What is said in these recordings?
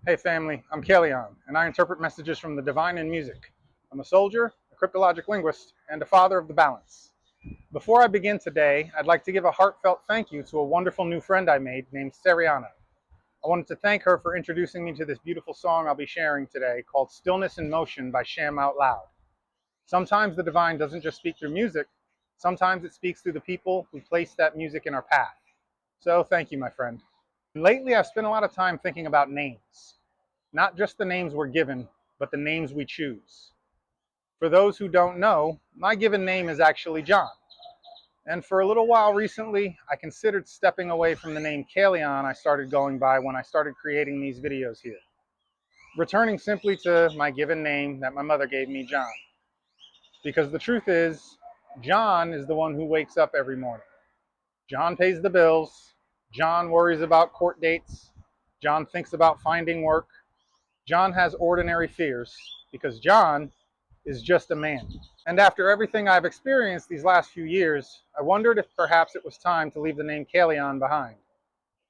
Hey family, I'm Kalion, and I interpret messages from the divine in music. I'm a soldier, a cryptologic linguist, and a father of the balance. Before I begin today, I'd like to give a heartfelt thank you to a wonderful new friend I made named Seriana. I wanted to thank her for introducing me to this beautiful song I'll be sharing today called Stillness in Motion by Sham Out Loud. Sometimes the divine doesn't just speak through music, sometimes it speaks through the people who place that music in our path. So thank you, my friend. Lately, I've spent a lot of time thinking about names. Not just the names we're given, but the names we choose. For those who don't know, my given name is actually John. And for a little while recently, I considered stepping away from the name Kalion I started going by when I started creating these videos here, returning simply to my given name that my mother gave me, John. Because the truth is, John is the one who wakes up every morning. John pays the bills. John worries about court dates. John thinks about finding work. John has ordinary fears because John is just a man. And after everything I've experienced these last few years, I wondered if perhaps it was time to leave the name Kalion behind,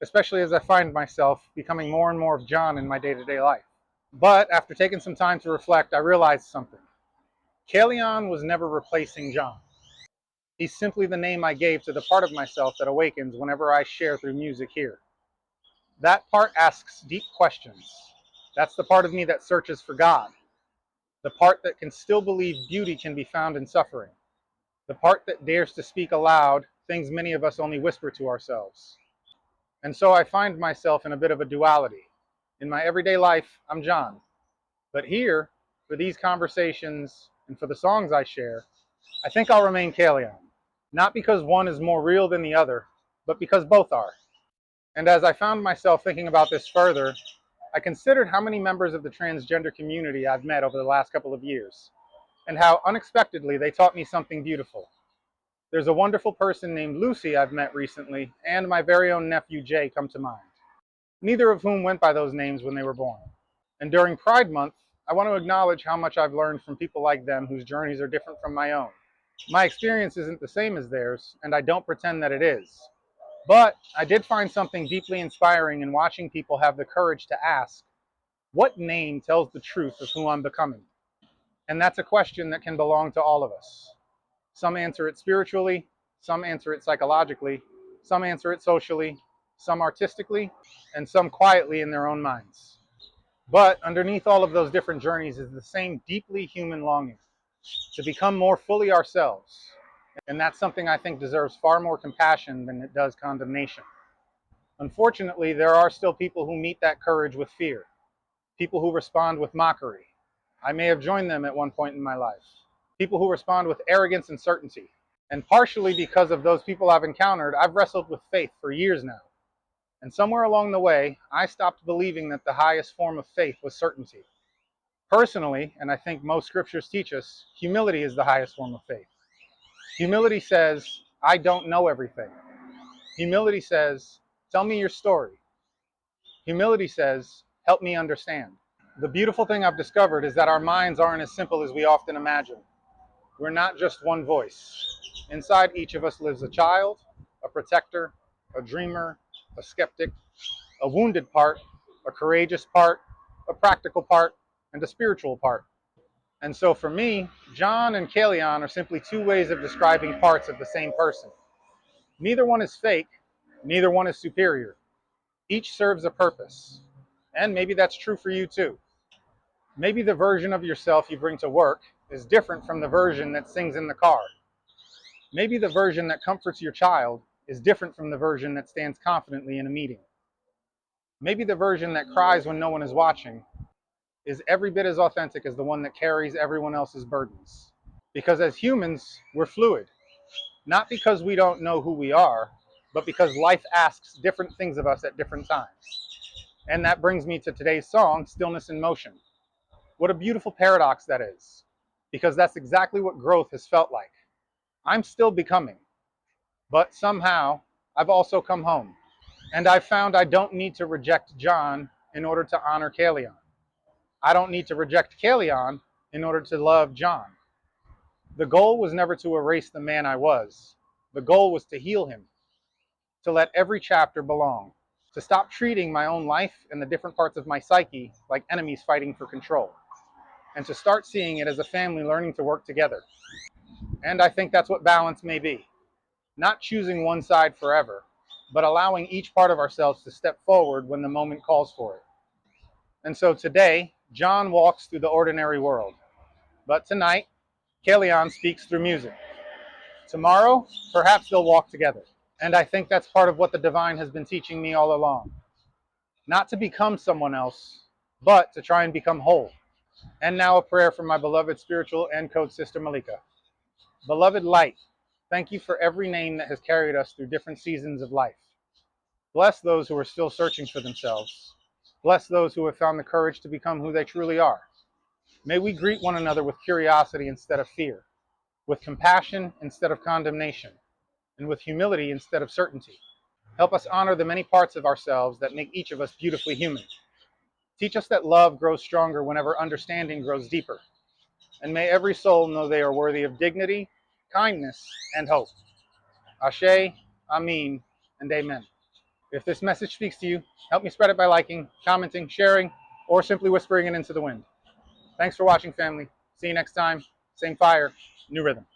especially as I find myself becoming more and more of John in my day-to-day life. But after taking some time to reflect, I realized something. Kalion was never replacing John. He's simply the name I gave to the part of myself that awakens whenever I share through music here. That part asks deep questions. That's the part of me that searches for God. The part that can still believe beauty can be found in suffering. The part that dares to speak aloud things many of us only whisper to ourselves. And so I find myself in a bit of a duality. In my everyday life, I'm John. But here, for these conversations and for the songs I share, I think I'll remain Kalion. Not because one is more real than the other, but because both are. And as I found myself thinking about this further, I considered how many members of the transgender community I've met over the last couple of years, and how unexpectedly they taught me something beautiful. There's a wonderful person named Lucy I've met recently, and my very own nephew Jay come to mind, neither of whom went by those names when they were born. And during Pride Month, I want to acknowledge how much I've learned from people like them whose journeys are different from my own. My experience isn't the same as theirs, and I don't pretend that it is. But I did find something deeply inspiring in watching people have the courage to ask, what name tells the truth of who I'm becoming? And that's a question that can belong to all of us. Some answer it spiritually, some answer it psychologically, some answer it socially, some artistically, and some quietly in their own minds. But underneath all of those different journeys is the same deeply human longing to become more fully ourselves. And that's something I think deserves far more compassion than it does condemnation. Unfortunately, there are still people who meet that courage with fear, people who respond with mockery. I may have joined them at one point in my life. People who respond with arrogance and certainty. And partially because of those people I've encountered, I've wrestled with faith for years now. And somewhere along the way, I stopped believing that the highest form of faith was certainty. Personally, and I think most scriptures teach us, humility is the highest form of faith. Humility says, I don't know everything. Humility says, tell me your story. Humility says, help me understand. The beautiful thing I've discovered is that our minds aren't as simple as we often imagine. We're not just one voice. Inside each of us lives a child, a protector, a dreamer, a skeptic, a wounded part, a courageous part, a practical part, and a spiritual part. And so for me, John and Kalion are simply two ways of describing parts of the same person. Neither one is fake, neither one is superior. Each serves a purpose. And maybe that's true for you too. Maybe the version of yourself you bring to work is different from the version that sings in the car. Maybe the version that comforts your child is different from the version that stands confidently in a meeting. Maybe the version that cries when no one is watching is every bit as authentic as the one that carries everyone else's burdens. Because as humans, we're fluid. Not because we don't know who we are, but because life asks different things of us at different times. And that brings me to today's song, Stillness in Motion. What a beautiful paradox that is, because that's exactly what growth has felt like. I'm still becoming, but somehow I've also come home. And I've found I don't need to reject John in order to honor Kalion. I don't need to reject Kalion in order to love John. The goal was never to erase the man I was. The goal was to heal him, to let every chapter belong. to stop treating my own life and the different parts of my psyche like enemies fighting for control, and to start seeing it as a family learning to work together. And I think that's what balance may be. Not choosing one side forever, but allowing each part of ourselves to step forward when the moment calls for it. And so today, John walks through the ordinary world. But tonight, Kalian speaks through music. Tomorrow, perhaps they'll walk together. And I think that's part of what the divine has been teaching me all along. Not to become someone else, but to try and become whole. And now a prayer for my beloved spiritual and code sister Malika. Beloved light, thank you for every name that has carried us through different seasons of life. Bless those who are still searching for themselves. Bless those who have found the courage to become who they truly are. May we greet one another with curiosity instead of fear, with compassion instead of condemnation, and with humility instead of certainty. Help us honor the many parts of ourselves that make each of us beautifully human. Teach us that love grows stronger whenever understanding grows deeper. And may every soul know they are worthy of dignity, kindness, and hope. Ashe, Amin, and Amen. If this message speaks to you, help me spread it by liking, commenting, sharing, or simply whispering it into the wind. Thanks for watching, family. See you next time. Same fire, new rhythm.